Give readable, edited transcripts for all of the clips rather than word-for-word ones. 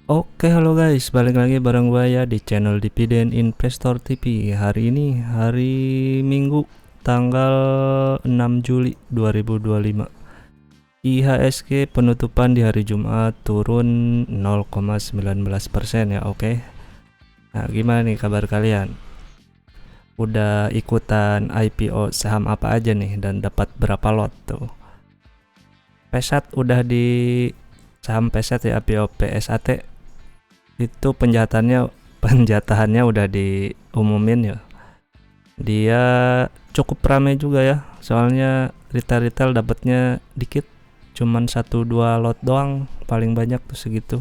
Oke, halo guys, balik lagi bareng gua ya di channel Dividen Investor TV. Hari ini hari Minggu tanggal 6 Juli 2025. IHSG penutupan di hari Jumat turun 0,19% ya, oke. Nah, gimana nih kabar kalian? Udah ikutan IPO saham apa aja nih dan dapat berapa lot tuh? Pesat udah di saham Pesat ya, IPO PSAT itu penjatahannya udah diumumin ya. Dia cukup ramai juga ya, soalnya retail dapatnya dikit, cuman 1-2 lot doang, paling banyak tuh segitu.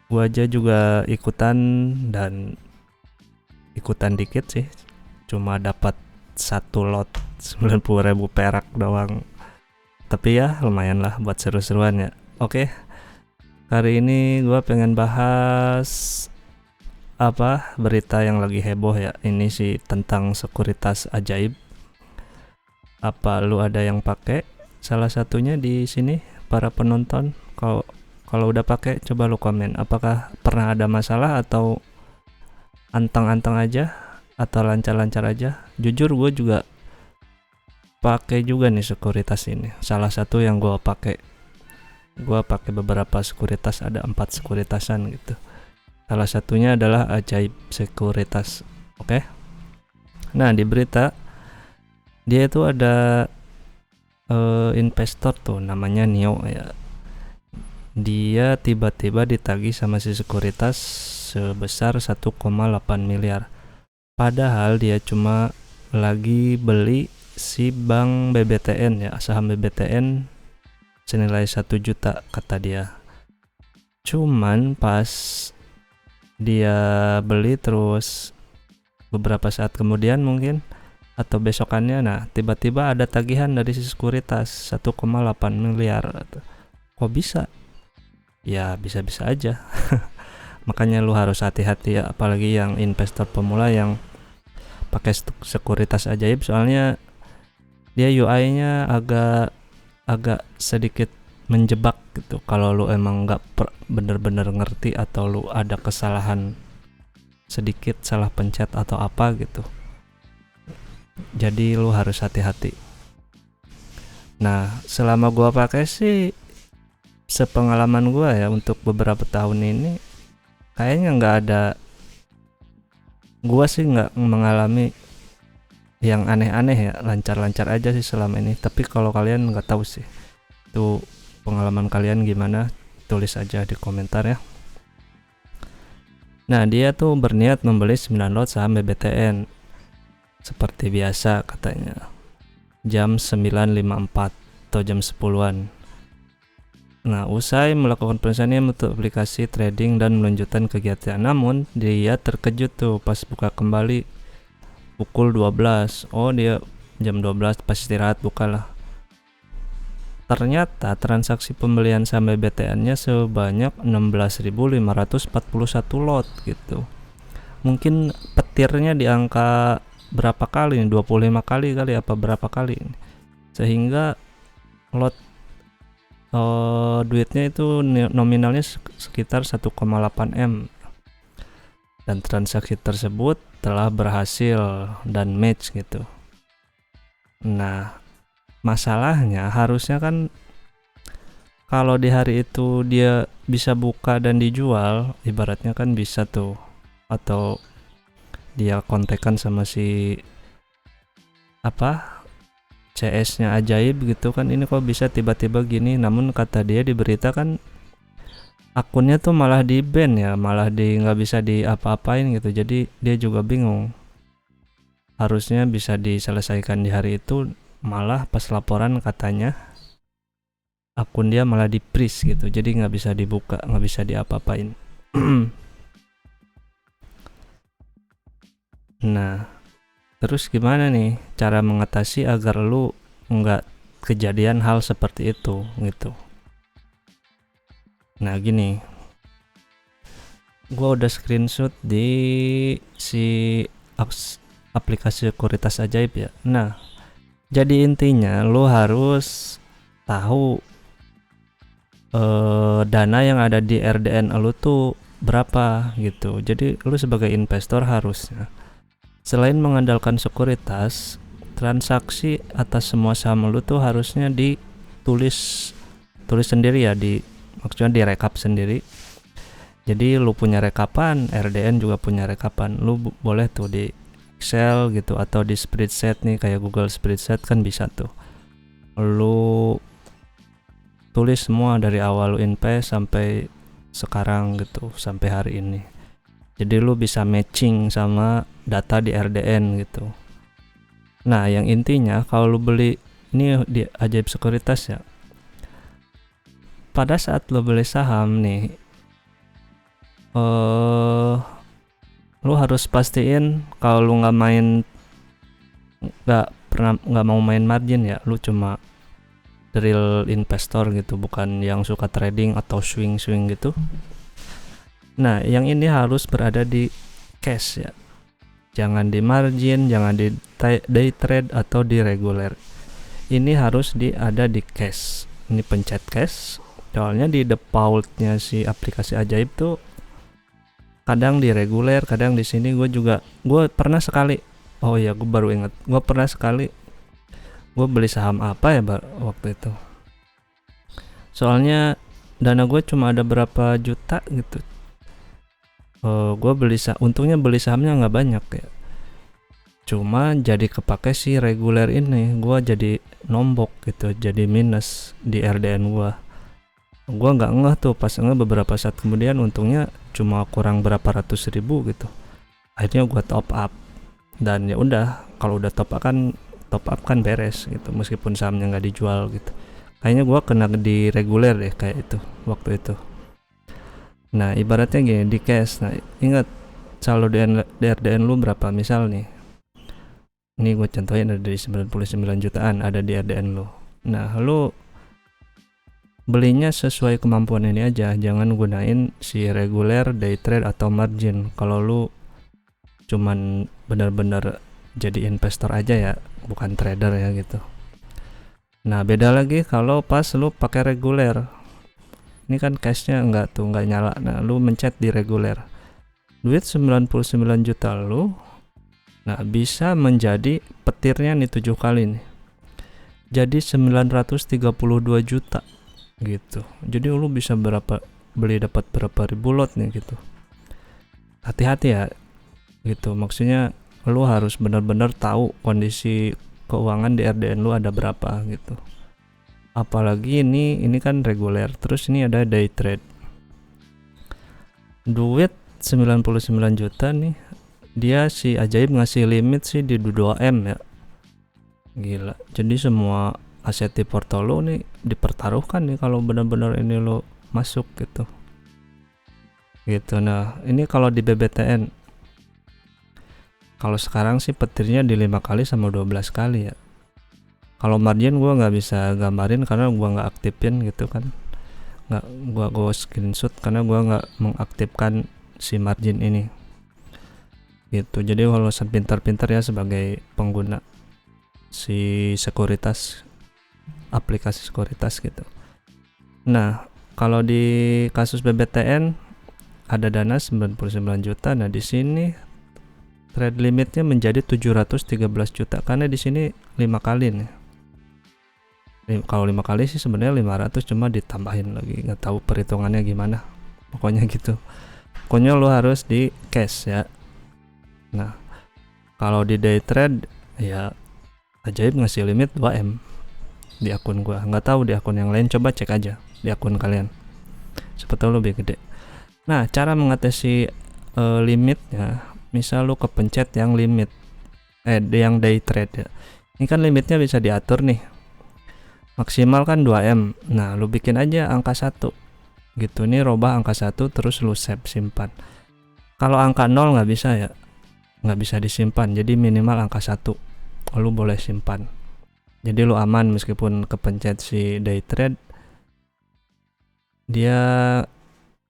Gua aja juga ikutan dikit sih, cuma dapat 1 lot 90.000 perak doang, tapi ya lumayan lah buat seru-seruan ya. Oke, hari ini gua pengen bahas berita yang lagi heboh ya. Ini sih tentang sekuritas ajaib. Apa lu ada yang pakai salah satunya di sini, para penonton? Kalau udah pakai, coba lu komen apakah pernah ada masalah atau anteng-anteng aja atau lancar-lancar aja. Jujur gue juga pakai juga nih sekuritas ini. Salah satu yang gue pakai beberapa sekuritas, ada 4 sekuritasan gitu. Salah satunya adalah Ajaib Sekuritas. Oke. Nah, di berita dia itu ada investor tuh namanya Nio ya. Dia tiba-tiba ditagih sama si sekuritas sebesar 1,8 miliar. Padahal dia cuma lagi beli si bank BBTN ya, saham BBTN senilai 1 juta kata dia. Cuman pas dia beli, terus beberapa saat kemudian mungkin atau besokannya, nah tiba-tiba ada tagihan dari si sekuritas 1,8 miliar. Kok bisa? Ya bisa-bisa aja. Makanya lu harus hati-hati ya, apalagi yang investor pemula yang pakai sekuritas ajaib, soalnya dia UI-nya agak sedikit menjebak gitu. Kalau lu emang nggak bener-bener ngerti atau lu ada kesalahan sedikit, salah pencet atau apa gitu, jadi lu harus hati-hati. Nah, selama gua pakai sih, sepengalaman gua ya untuk beberapa tahun ini, kayaknya nggak ada, gua sih nggak mengalami yang aneh-aneh ya, lancar-lancar aja sih selama ini. Tapi kalau kalian nggak tahu sih, itu pengalaman kalian gimana, tulis aja di komentar ya. Nah, dia tuh berniat membeli 9 lot saham BBTN seperti biasa katanya, jam 9.54 atau jam 10-an. Nah, usai melakukan pemesanan untuk aplikasi trading dan melanjutkan kegiatan, namun dia terkejut tuh pas buka kembali pukul 12. Oh, dia jam 12 pas istirahat bukalah. Ternyata transaksi pembelian saham BBTN-nya sebanyak 16.541 lot gitu. Mungkin petirnya di angka berapa kali nih, 25 kali apa berapa kali ini. Sehingga lot duitnya itu nominalnya sekitar 1,8 M, dan transaksi tersebut telah berhasil dan match gitu. Nah, masalahnya harusnya kan kalau di hari itu dia bisa buka dan dijual, ibaratnya kan bisa tuh, atau dia kontekan sama si CS-nya ajaib gitu kan, ini kok bisa tiba-tiba gini. Namun kata dia di berita kan akunnya tuh malah di ban ya, malah nggak bisa diapa-apain gitu. Jadi dia juga bingung, harusnya bisa diselesaikan di hari itu, malah pas laporan katanya akun dia malah di freeze gitu, jadi nggak bisa dibuka, nggak bisa diapa-apain. Nah, terus gimana nih cara mengatasi agar lu nggak kejadian hal seperti itu gitu? Nah, gini, gua udah screenshot di si aplikasi sekuritas ajaib ya. Nah, jadi intinya lu harus tahu dana yang ada di RDN lu tuh berapa gitu. Jadi lu sebagai investor harusnya selain mengandalkan sekuritas, transaksi atas semua saham lu tuh harusnya ditulis sendiri ya, maksudnya direkap sendiri. Jadi lu punya rekapan, RDN juga punya rekapan. Lu boleh tuh di Excel gitu atau di spreadsheet nih, kayak Google Spreadsheet kan bisa tuh. Lu tulis semua dari awal lu invest sampai sekarang gitu, sampai hari ini. Jadi lu bisa matching sama data di RDN gitu. Nah, yang intinya kalau lu beli ini di Ajaib Sekuritas ya, pada saat lu beli saham nih, lu harus pastiin kalau lu nggak mau main margin ya, lu cuma real investor gitu, bukan yang suka trading atau swing gitu. Nah, yang ini harus berada di cash ya, jangan di margin, jangan di day trade atau di reguler. Ini harus ada di cash. Ini pencet cash, soalnya di defaultnya si aplikasi Ajaib tuh kadang di reguler, kadang di sini. Gue pernah sekali, oh ya gue baru inget, gue pernah sekali gue beli saham apa ya waktu itu, soalnya dana gue cuma ada berapa juta gitu. Gue untungnya beli sahamnya nggak banyak ya, cuma jadi kepake si reguler ini, gue jadi nombok gitu, jadi minus di RDN gue nggak ngeh tuh. Pas ngeh beberapa saat kemudian, untungnya cuma kurang berapa ratus ribu gitu. Akhirnya gue top up, dan ya udah, kalau udah top up kan beres gitu, meskipun sahamnya nggak dijual gitu. Kayaknya gue kena di reguler deh kayak itu waktu itu. Nah, ibaratnya gini, di cash. Nah, ingat saldo di RDN lu berapa, misal nih, ini gue contohin ada di 99 jutaan ada di RDN lu. Nah, lu belinya sesuai kemampuan ini aja, jangan gunain si reguler, day trade atau margin kalau lu cuman benar-benar jadi investor aja ya, bukan trader ya gitu. Nah, beda lagi kalau pas lu pakai reguler. Ini kan cashnya nggak nyala. Nah, lu mencet di reguler, duit 99 juta lu, nah bisa menjadi petirnya nih 7 kali nih, jadi 932 juta gitu. Jadi lu bisa beli dapat berapa ribu lot nih gitu. Hati-hati ya gitu, maksudnya lu harus benar-benar tahu kondisi keuangan di RDN lu ada berapa gitu. Apalagi ini kan reguler, terus ini ada day trade. Duit 99 juta nih, dia si Ajaib ngasih limit sih di 2M ya. Gila. Jadi semua aset di portfolio nih dipertaruhkan nih kalau benar-benar ini lo masuk gitu. Nah, ini kalau di BBTN, kalau sekarang sih petirnya di 5 kali sama 12 kali ya. Kalau margin gue nggak bisa gambarin karena gue nggak aktifin gitu kan. Gue screenshot karena gue nggak mengaktifkan si margin ini gitu. Jadi kalau pintar-pintar ya sebagai pengguna si sekuritas, aplikasi sekuritas gitu. Nah, kalau di kasus BBTN ada dana 99 juta. Nah, di sini trade limitnya menjadi 713 juta karena di sini 5 kali nih. Kalau 5 kali sih sebenarnya 500, cuma ditambahin lagi, nggak tahu perhitungannya gimana. Pokoknya gitu. Pokoknya lo harus di cash ya. Nah, kalau di day trade ya Ajaib ngasih limit 2M di akun gua. Nggak tahu di akun yang lain, coba cek aja di akun kalian. Siapa tahu lebih gede. Nah, cara mengatasi limitnya, misal lu kepencet yang limit yang day trade ya. Ini kan limitnya bisa diatur nih. Maksimal kan 2M. Nah, lu bikin aja angka 1 gitu. Ini robah angka 1 terus lu save, simpan. Kalau angka 0 nggak bisa ya, nggak bisa disimpan. Jadi minimal angka 1 lu boleh simpan. Jadi lu aman meskipun kepencet si day trade, dia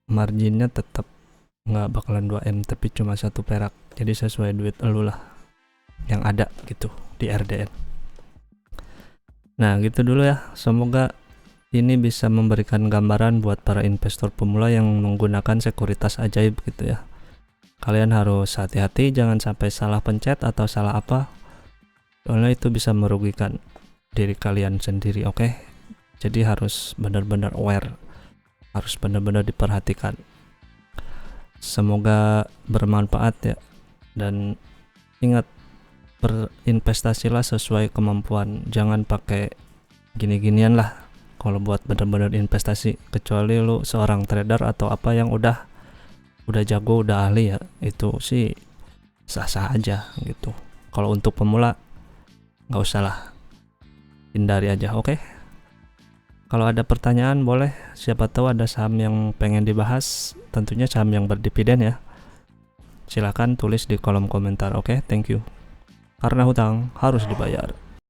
marginnya tetap nggak bakalan 2M tapi cuma 1 perak. Jadi sesuai duit lu lah yang ada gitu di RDN. Nah, gitu dulu ya. Semoga Ini bisa memberikan gambaran buat para investor pemula yang menggunakan sekuritas ajaib gitu ya. Kalian harus hati-hati, jangan sampai salah pencet atau salah apa, soalnya itu bisa merugikan diri kalian sendiri, oke? Jadi harus benar-benar aware, harus benar-benar diperhatikan. Semoga bermanfaat ya, dan ingat, berinvestasilah sesuai kemampuan, jangan pakai gini-ginian lah kalau buat benar-benar investasi, kecuali lu seorang trader atau apa yang udah jago, udah ahli ya, itu sih sah-sah aja gitu. Kalau untuk pemula nggak usah lah, hindari aja, oke? Kalau ada pertanyaan boleh, siapa tahu ada saham yang pengen dibahas, tentunya saham yang berdividen ya. Silakan tulis di kolom komentar, oke? Thank you. Karena hutang harus dibayar.